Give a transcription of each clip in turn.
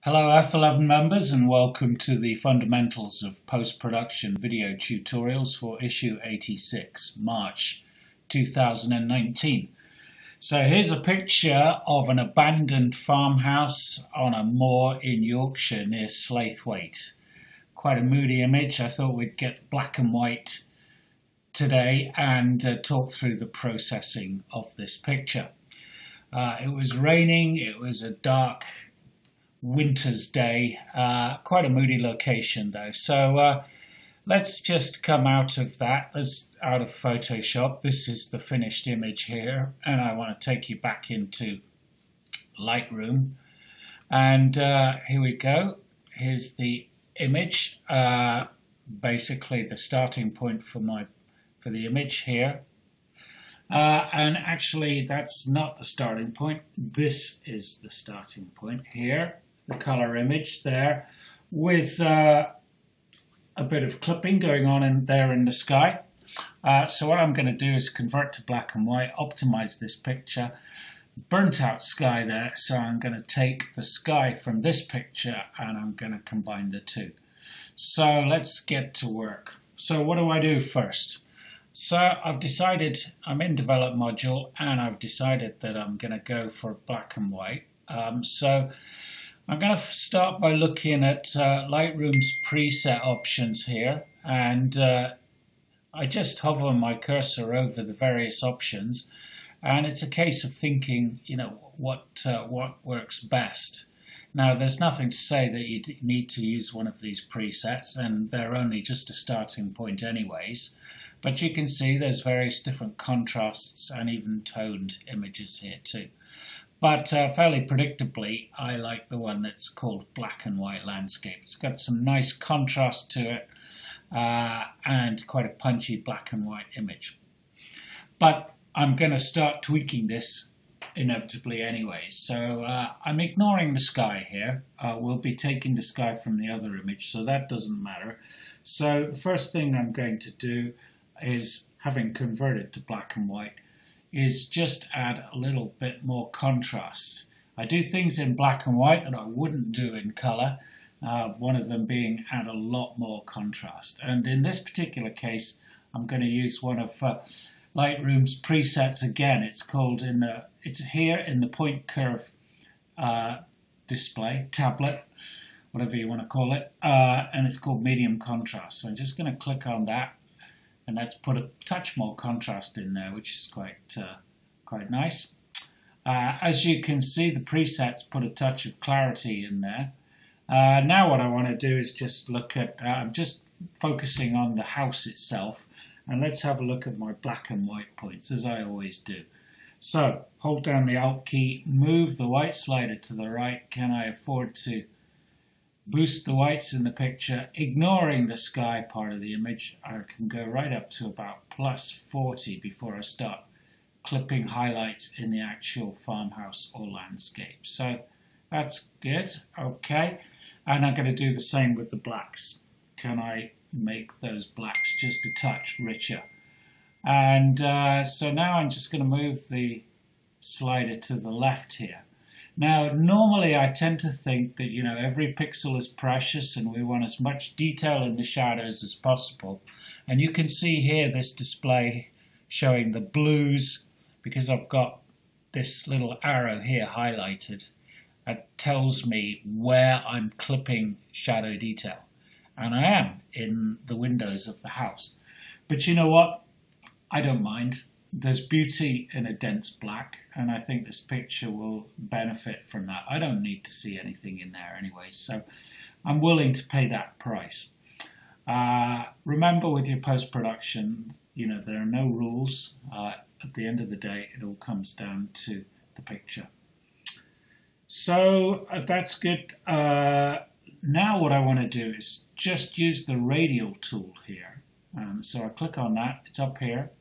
Hello F11 members and welcome to the Fundamentals of Post-Production video tutorials for issue 86, March 2019. So here's a picture of an abandoned farmhouse on a moor in Yorkshire near Slaithwaite. Quite a moody image. I thought we'd get black and white today and talk through the processing of this picture. It was raining, it was a dark winter's day, quite a moody location though. So let's just come out of that, out of Photoshop. This is the finished image here, and I want to take you back into Lightroom. And here we go. Here's the image, basically the starting point for the image here. And actually that's not the starting point. This is the starting point here. The color image there with a bit of clipping going on in the sky. So what I'm going to do is convert to black and white, optimize this picture, burnt out sky there. So I'm going to take the sky from this picture and I'm going to combine the two. So let's get to work. So what do I do first? So I've decided, I'm in develop module and I've decided that I'm going to go for black and white. So I'm going to start by looking at Lightroom's preset options here, and I just hover my cursor over the various options, and it's a case of thinking, you know, what works best. Now, there's nothing to say that you need to use one of these presets, and they're only just a starting point anyways. But you can see there's various different contrasts and even toned images here too. But fairly predictably, I like the one that's called Black and White Landscape. It's got some nice contrast to it and quite a punchy black and white image. But I'm going to start tweaking this inevitably anyway. So I'm ignoring the sky here. We'll be taking the sky from the other image, so that doesn't matter. So the first thing I'm going to do is, having converted to black and white, is just add a little bit more contrast. I do things in black and white that I wouldn't do in color, one of them being add a lot more contrast. And in this particular case, I'm going to use one of Lightroom's presets again. It's called, it's here in the point curve display, tablet, whatever you want to call it, and it's called medium contrast. So I'm just going to click on that. And let's put a touch more contrast in there, which is quite nice. As you can see, the presets put a touch of clarity in there. Now what I want to do is just look at, I'm just focusing on the house itself. And let's have a look at my black and white points, as I always do. So, hold down the Alt key, move the white slider to the right. Can I afford to boost the whites in the picture, ignoring the sky part of the image? I can go right up to about +40 before I start clipping highlights in the actual farmhouse or landscape. So that's good, okay. And I'm going to do the same with the blacks. Can I make those blacks just a touch richer? And so now I'm just going to move the slider to the left here. Now, normally I tend to think that, you know, every pixel is precious and we want as much detail in the shadows as possible. And you can see here this display showing the blues, because I've got this little arrow here highlighted. That tells me where I'm clipping shadow detail. And I am in the windows of the house. But you know what? I don't mind. There's beauty in a dense black, and I think this picture will benefit from that. I don't need to see anything in there anyway, so I'm willing to pay that price. Remember, with your post-production, you know, there are no rules. At the end of the day, it all comes down to the picture. So that's good. Now what I want to do is just use the Radial Tool here. So I click on that, it's up here.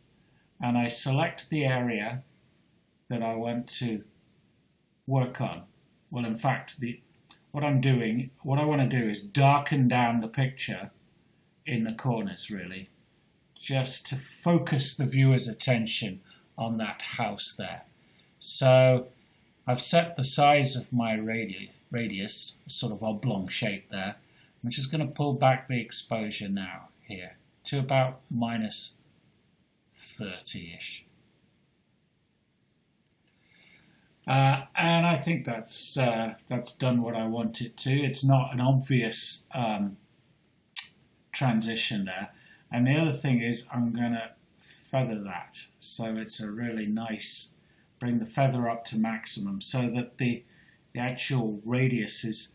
And I select the area that I want to work on. Well, in fact, what I want to do is darken down the picture in the corners, really, just to focus the viewer's attention on that house there. So I've set the size of my radius, sort of oblong shape there. I'm just going to pull back the exposure now here to about minus 30-ish. And I think that's done what I want it to. It's not an obvious transition there. And the other thing is I'm going to feather that so it's a really nice, bring the feather up to maximum so that the actual radius is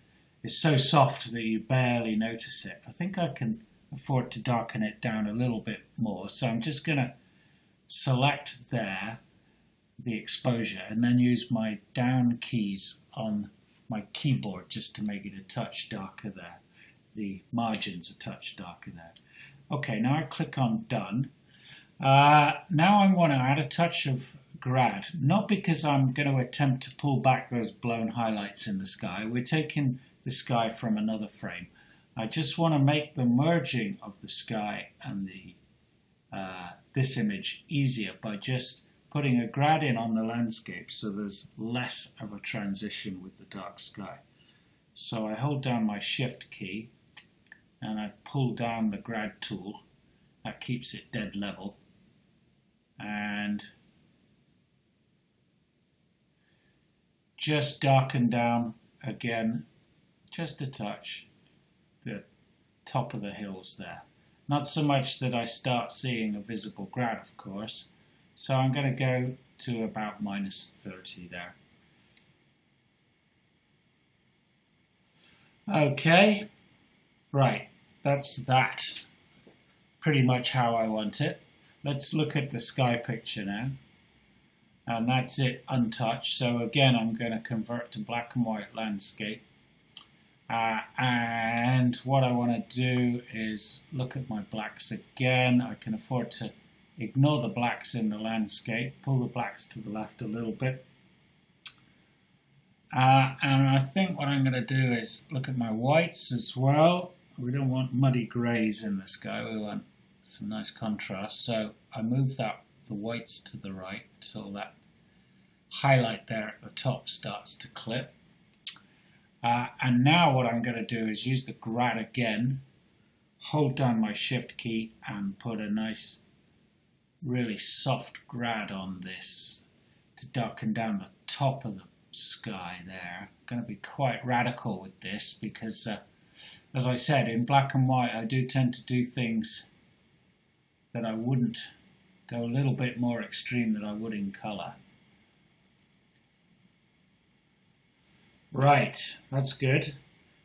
so soft that you barely notice it. I think I can afford to darken it down a little bit more. So I'm just going to select there the exposure and then use my down keys on my keyboard just to make it a touch darker there. The margins a touch darker there. Okay, now I click on done. Now I want to add a touch of grad, not because I'm going to attempt to pull back those blown highlights in the sky. We're taking the sky from another frame. I just want to make the merging of the sky and the this image easier by just putting a grad in on the landscape so there's less of a transition with the dark sky. So I hold down my shift key and I pull down the grad tool. That keeps it dead level. And just darken down again, just a touch, the top of the hills there. Not so much that I start seeing a visible grad, of course. So I'm going to go to about minus 30 there. Okay, right, that's that. Pretty much how I want it. Let's look at the sky picture now. And that's it untouched. So again, I'm going to convert to black and white landscape. And what I want to do is look at my blacks again. I can afford to ignore the blacks in the landscape, pull the blacks to the left a little bit. And I think what I'm going to do is look at my whites as well. We don't want muddy greys in the sky, we want some nice contrast. So I move the whites to the right until that highlight there at the top starts to clip. And now what I'm going to do is use the grad again, hold down my shift key and put a nice really soft grad on this to darken down the top of the sky there. I'm going to be quite radical with this because as I said, in black and white I do tend to do things that I wouldn't go a little bit more extreme than I would in colour. Right, that's good.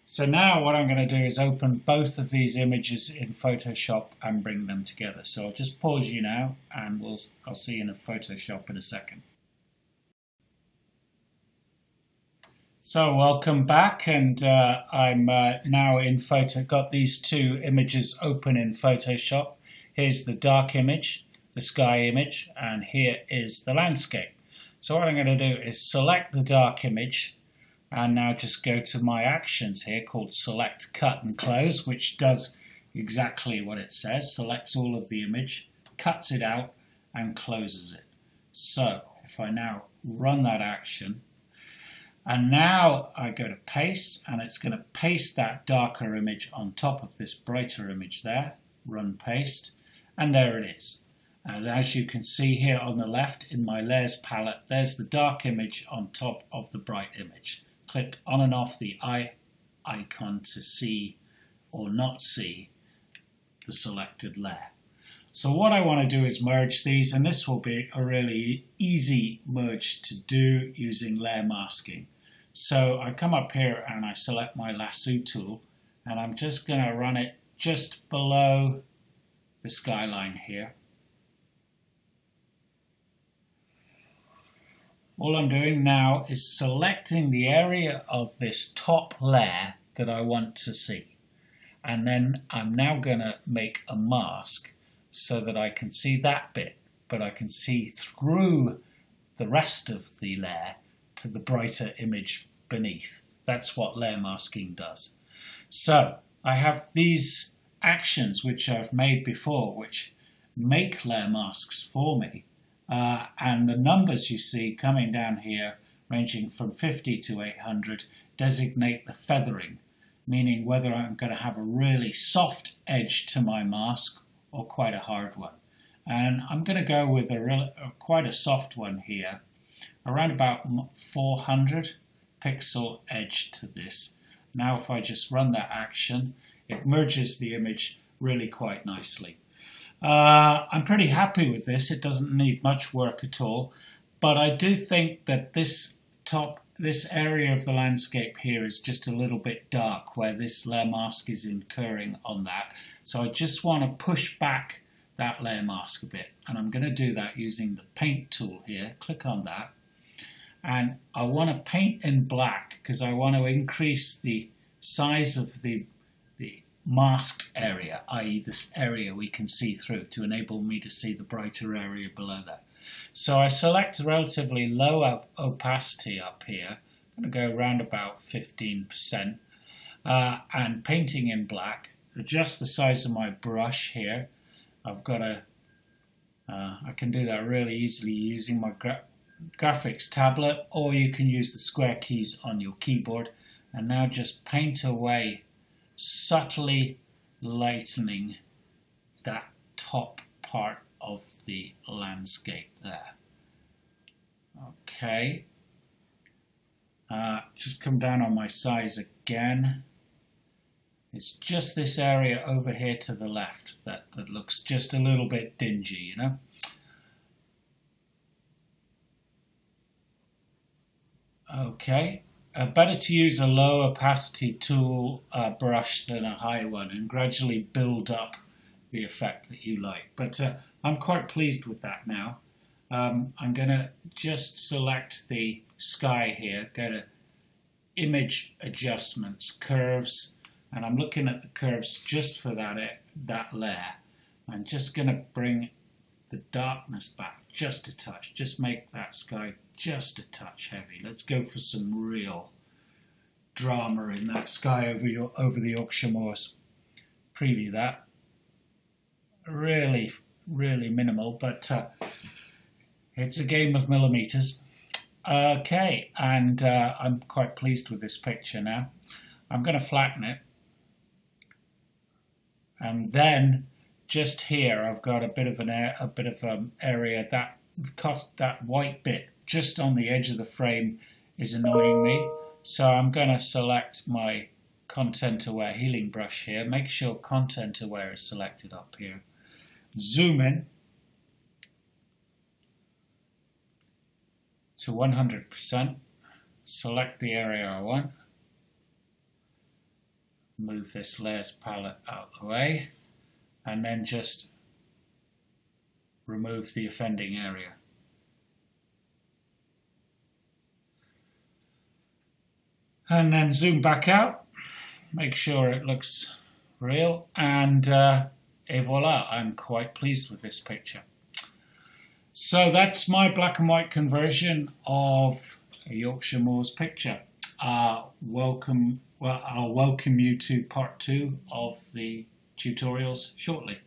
So now what I'm going to do is open both of these images in Photoshop and bring them together. So I'll just pause you now and I'll see you in Photoshop in a second. So welcome back, and I'm now in got these two images open in Photoshop. Here's the dark image, the sky image, and here is the landscape. So what I'm going to do is select the dark image and now just go to my actions here called Select, Cut and Close, which does exactly what it says, selects all of the image, cuts it out and closes it. So if I now run that action, and now I go to paste, and it's going to paste that darker image on top of this brighter image there, run paste, and there it is. As you can see here on the left in my layers palette, there's the dark image on top of the bright image. Click on and off the eye icon to see or not see the selected layer. So what I want to do is merge these, and this will be a really easy merge to do using layer masking. So I come up here and I select my lasso tool, and I'm just going to run it just below the skyline here. All I'm doing now is selecting the area of this top layer that I want to see. And then I'm now going to make a mask so that I can see that bit, but I can see through the rest of the layer to the brighter image beneath. That's what layer masking does. So I have these actions which I've made before, which make layer masks for me. And the numbers you see coming down here ranging from 50 to 800 designate the feathering, meaning whether I'm going to have a really soft edge to my mask or quite a hard one. And I'm going to go with quite a soft one here, around about 400 pixel edge to this. Now if I just run that action, it merges the image really quite nicely. I'm pretty happy with this. It doesn't need much work at all, but I do think that this area of the landscape here is just a little bit dark where this layer mask is incurring on that. So I just want to push back that layer mask a bit, and I'm going to do that using the paint tool here. Click on that, and I want to paint in black because I want to increase the size of the masked area, i.e. this area we can see through, to enable me to see the brighter area below that. So I select relatively low opacity up here. I'm going to go around about 15%, and painting in black. Adjust the size of my brush here. I've got I can do that really easily using my graphics tablet, or you can use the square keys on your keyboard. And now just paint away, subtly lightening that top part of the landscape there. Okay, just come down on my size again. It's just this area over here to the left that looks just a little bit dingy, you know. Okay, better to use a low opacity tool brush than a high one, and gradually build up the effect that you like. But I'm quite pleased with that now. I'm going to just select the sky here, go to Image Adjustments, Curves, and I'm looking at the curves just for that layer. I'm just going to bring the darkness back just a touch, just make that sky just a touch heavy. Let's go for some real drama in that sky over the Yorkshire Moors. Preview that. Really minimal, but it's a game of millimeters. Okay, and I'm quite pleased with this picture now. I'm going to flatten it, and then just here I've got a bit of an area that white bit just on the edge of the frame is annoying me. So I'm going to select my content aware healing brush here. Make sure content aware is selected up here. Zoom in to 100%. Select the area I want. Move this layers palette out of the way, and then just remove the offending area. And then zoom back out, make sure it looks real, and et voila, I'm quite pleased with this picture. So that's my black and white conversion of a Yorkshire Moors picture. I'll welcome you to part 2 of the tutorials shortly.